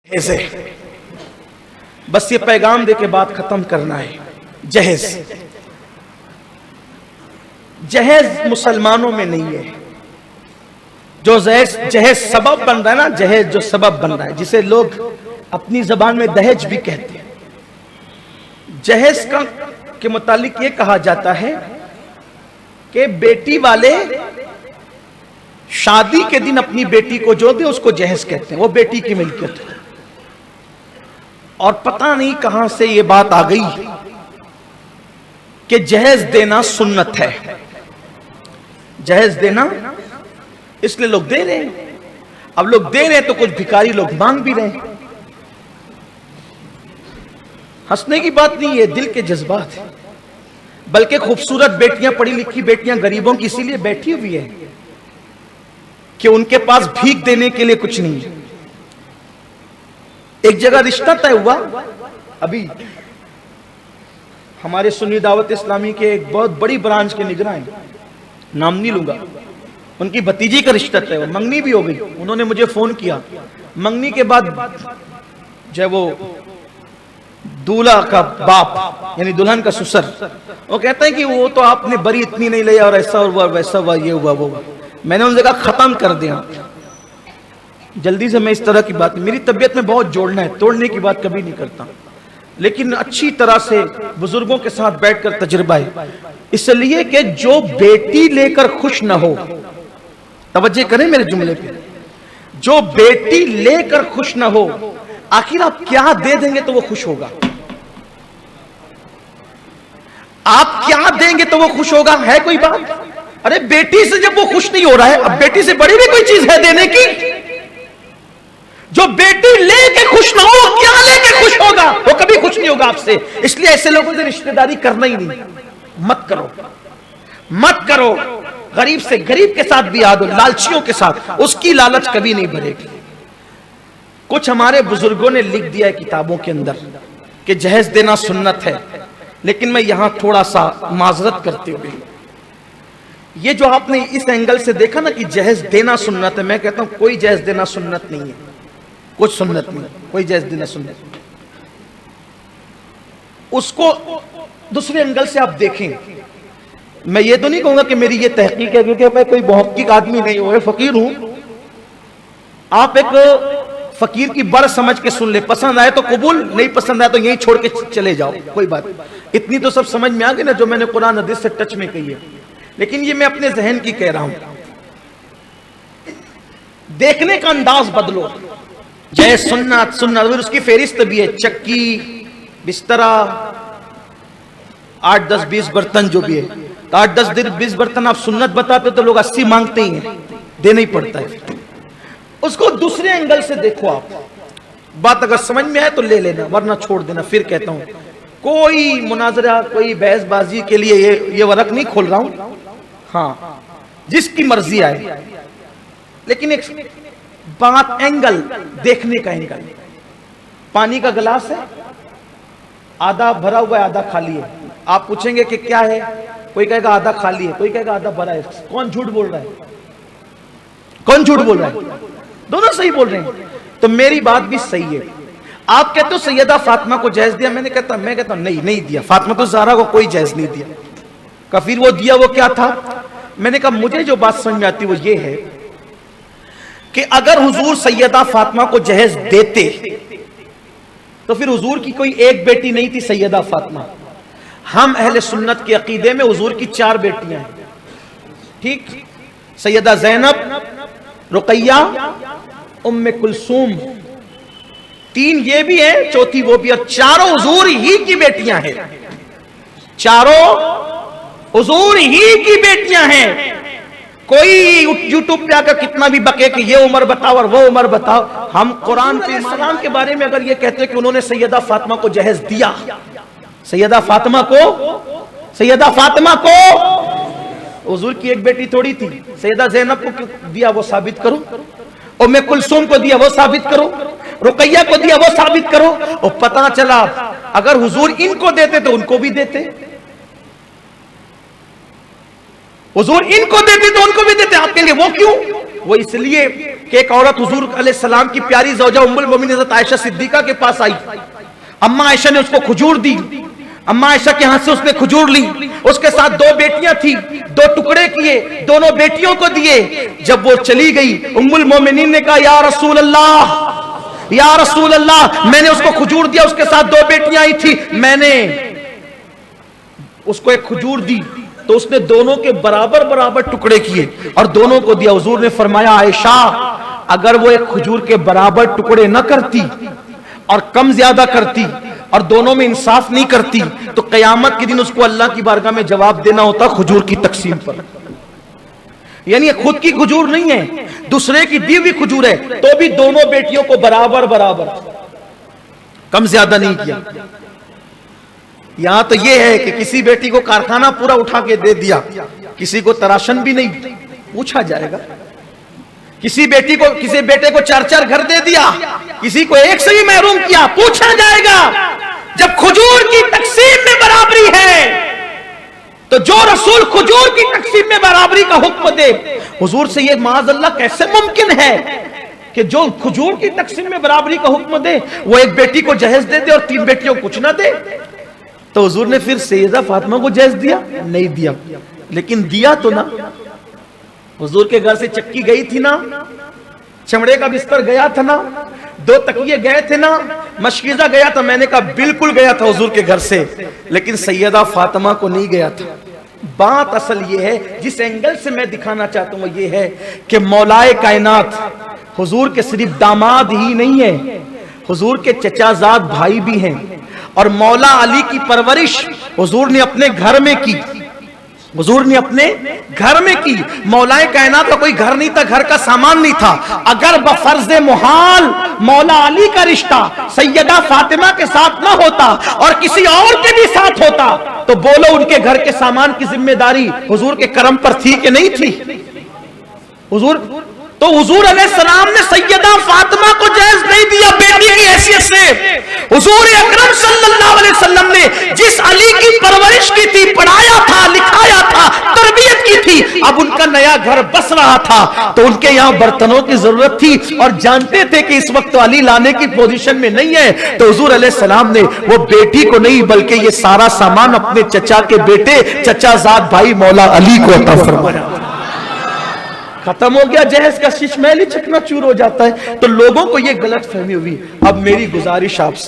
ऐसे बस ये पैगाम दे के बात खत्म करना है। जहेज जहेज मुसलमानों में नहीं है। जो जहेज सबब बन रहा है ना, जहेज जो सबब बन रहा है, जिसे लोग अपनी जबान में दहेज भी कहते हैं। जहेज का के मुतालिक ये कहा जाता है कि बेटी वाले शादी के दिन अपनी बेटी को जो दे उसको जहेज कहते हैं, वो बेटी की मिल्कियत है। और पता नहीं कहां से ये बात आ गई कि जहेज देना सुन्नत है। जहेज देना इसलिए लोग दे रहे हैं। अब लोग दे रहे हैं तो कुछ भिखारी लोग मांग भी रहे हैं। हंसने की बात नहीं है, दिल के जज्बात है। बल्कि खूबसूरत बेटियां, पढ़ी लिखी बेटियां गरीबों की इसीलिए बैठी हुई है कि उनके पास भीख देने के लिए कुछ नहीं है। एक जगह रिश्ता तय हुआ, अभी हमारे सुन्नी दावत इस्लामी के एक बहुत बड़ी ब्रांच के निगरान हैं, नाम नहीं लूंगा, उनकी भतीजी का रिश्ता तय हुआ, मंगनी भी हो गई। उन्होंने मुझे फोन किया, मंगनी के बाद जो वो दूल्हा का बाप यानी दुल्हन का ससुर, वो कहता है कि वो तो आपने बरी इतनी नहीं लिया और ऐसा हुआ वैसा हुआ, ये हुआ वो हुआ। मैंने उनसे कहा खत्म कर दिया जल्दी से। मैं इस तरह की बात, मेरी तबीयत में बहुत जोड़ना है, तोड़ने की बात कभी नहीं करता, लेकिन अच्छी तरह से बुजुर्गों के साथ बैठकर तजुर्बा है। इसलिए कि जो बेटी लेकर खुश ना हो, तवज्जो करें मेरे जुमले पे, जो बेटी लेकर खुश ना हो, आखिर आप क्या दे देंगे तो वो खुश होगा? आप क्या देंगे तो वो खुश होगा? है कोई बात? अरे बेटी से जब वो खुश नहीं हो रहा है, अब बेटी से बड़ी भी कोई चीज है देने की? जो बेटी लेके खुश ना हो, क्या लेके खुश होगा? वो कभी खुश नहीं होगा आपसे। इसलिए ऐसे लोगों से रिश्तेदारी करना ही नहीं, मत करो, मत करो। गरीब से गरीब के साथ भी याद हो, लालचियों के साथ, उसकी लालच कभी नहीं भरेगी। कुछ हमारे बुजुर्गों ने लिख दिया है किताबों के अंदर कि जहेज देना सुन्नत है, लेकिन मैं यहां थोड़ा सा माजरत करते हुए, ये जो आपने इस एंगल से देखा ना कि जहेज देना सुन्नत है, मैं कहता हूं कोई जहेज देना सुन्नत नहीं है, कुछ सुन्नत नहीं, कोई जहेज देना सुन्नत नहीं। उसको दूसरे एंगल से आप देखें। मैं ये तो नहीं कहूंगा कि मेरी ये तहकीक है, क्योंकि मैं कोई मुहक्किक आदमी नहीं हूं, फकीर हूं। आप एक फकीर की बड़ समझ के सुन ले, पसंद आए तो कबूल, नहीं पसंद आए तो यही छोड़ के चले जाओ, कोई बात। इतनी तो सब समझ में आ गई ना जो मैंने कुरान हदीस से टच में कही है, लेकिन ये मैं अपने जहन की कह रहा हूं। देखने का अंदाज बदलो। जय सुन्नत सुन्नत, उसकी फेरिस्त भी है, चक्की, बिस्तरा, 8 10 20 बर्तन जो भी है। तो 8 10 20 बर्तन आप सुन्नत बताते तो लोग 80 मांगते ही हैं, देना ही पड़ता है। उसको दूसरे एंगल से देखो आप, बात अगर समझ में आए तो ले लेना, वरना छोड़ देना। फिर कहता हूं कोई मुनाजरा, कोई बहसबाजी के लिए ये वर्क नहीं खोल रहा हूं, हाँ जिसकी मर्जी आए, लेकिन एक बात एंगल, देखने का एंगल। पानी का गिलास है, आधा भरा हुआ है आधा खाली है। आप पूछेंगे कि क्या है, कोई कहेगा आधा खाली है, कोई कहेगा आधा भरा है। कौन झूठ बोल रहा है? कौन झूठ बोल रहा है? दोनों सही बोल रहे हैं। तो मेरी बात भी सही है। आप कहते हो सैयदा फातिमा को जहेज दिया, मैं कहता हूं नहीं दिया। फातिमा तो ज़हरा को कोई जहेज नहीं दिया। कफिर वो दिया, वो क्या था? मैंने कहा मुझे जो बात समझ में आती वो ये है कि अगर हुजूर सैयदा फातिमा को जहेज देते तो फिर हुजूर की कोई एक बेटी नहीं थी सैयदा फातिमा। हम अहले सुन्नत के अकीदे में हुजूर की 4 बेटियां हैं, ठीक? सैयदा ज़ैनब, रुकैया, उम्मे कुलसूम, 3 ये भी है, चौथी वो भी, और चारों हुजूर ही की बेटियां हैं। चारों हुजूर ही की बेटियां हैं। कोई यूट्यूब पे आकर कितना भी बके कि ये उम्र बताओ और वो उम्र बताओ, हम कुरान पे इस्लाम के बारे में अगर ये कहते हैं कि उन्होंने सैयदा फातिमा को जहेज दिया, सैयदा फातिमा को हुजूर की एक बेटी थोड़ी थी, सैयदा ज़ैनब को दिया वो साबित करो, उम्मे कुलसूम को दिया वो साबित करो, रुकैया को दिया वो साबित करो। और पता चला अगर हुजूर इनको देते तो उनको भी देते, हुजूर इनको देते तो उनको भी देते। आपके लिए वो क्यों? वो इसलिए कि एक औरत हुजूर अलैहिस्सलाम की प्यारी ज़ौजा उम्मुल मोमिनीन हज़रत आयशा सिद्दीका के पास आई। अम्मा आयशा ने उसको खजूर दी। अम्मा आयशा के हाथ से उसने खजूर ली। उसके साथ 2 बेटियां थी, 2 टुकड़े किए, दोनों बेटियों को दिए। जब वो चली गई, उम्मुल मोमिनीन ने कहा, या रसूल अल्लाह, या रसूल अल्लाह, मैंने उसको खजूर दिया, उसके साथ 2 बेटियां आई थी, मैंने उसको एक खजूर दी तो उसने दोनों के बराबर बराबर टुकड़े किए और दोनों को दिया। हुजूर ने फरमाया, आयशा, अगर वो एक खजूर के बराबर टुकड़े न करती और कम ज्यादा करती और दोनों में इंसाफ नहीं करती तो कयामत के दिन उसको अल्लाह की बारगाह में जवाब देना होता खजूर की तकसीम पर। यानी खुद की खजूर नहीं है, दूसरे की दी हुई खजूर है, तो भी दोनों बेटियों को बराबर बराबर, कम ज्यादा नहीं किया। यहां तो यह है कि किसी बेटी को कारखाना पूरा उठा के दे दिया, किसी को तराशन भी नहीं पूछा जाएगा। किसी बेटी को, किसी बेटे को 4-4 घर दे दिया, किसी को एक से ही महरूम किया, पूछा जाएगा। जब खजूर की तकसीम में बराबरी है तो जो रसूल खजूर की तकसीम में बराबरी का हुक्म दे, हुजूर से यह माज़अल्लाह कैसे मुमकिन है कि जो खजूर की तकसीम में बराबरी का हुक्म दे वो एक बेटी को जहेज दे दे और 3 बेटियों को कुछ ना दे। तो हुजूर ने फिर सैयदा फातिमा को जहेज दिया? नहीं दिया, लेकिन दिया तो ना। हुजूर के घर से चक्की गई थी ना, चमड़े का बिस्तर गया था ना, 2 तकिए गए थे ना, मशकीज़ा गया था। मैंने कहा बिल्कुल गया था हुजूर के घर से, लेकिन सैयदा फातिमा को नहीं गया था। बात असल ये है, जिस एंगल से मैं दिखाना चाहता हूं ये है कि मौलाए कायनात हुजूर के सिर्फ दामाद ही नहीं है, हुजूर के चचाजाद भाई भी हैं। और मौला अली की परवरिश हुजूर ने अपने घर में की, हुजूर ने अपने घर में की। मौलाए कायनात का कोई घर नहीं था, घर का सामान नहीं था। अगर बफर्ज़े मुहाल मौला अली का रिश्ता सैयदा फातिमा के साथ ना होता और किसी और के भी साथ होता तो बोलो उनके घर के सामान की जिम्मेदारी हुजूर के करम पर थी कि नहीं थी? हुजूर अलैहिस्सलाम ने सैयदा फातिमा को जहेज नहीं दिया बेटी की हैसियत से। हुजूर अकरम सल्लल्लाहु अलैहि वसल्लम ने जिस अली की परवरिश की थी, पढ़ाया था, लिखाया था, तरबियत की थी, अब उनका नया घर बस रहा था तो उनके यहाँ बर्तनों की जरूरत थी और जानते थे कि इस वक्त तो अली लाने की पोजीशन में नहीं है, तो हुजूर अलैहिस्सलाम ने वो बेटी को नहीं बल्कि ये सारा सामान अपने चचा के बेटे, चचाजाद भाई मौला अली को अता फरमाया। खत्म हो गया जहेज का शीश महल ही चकनाचूर हो जाता है। तो लोगों को यह गलत फहमी हुई। अब मेरी गुजारिश आपसे,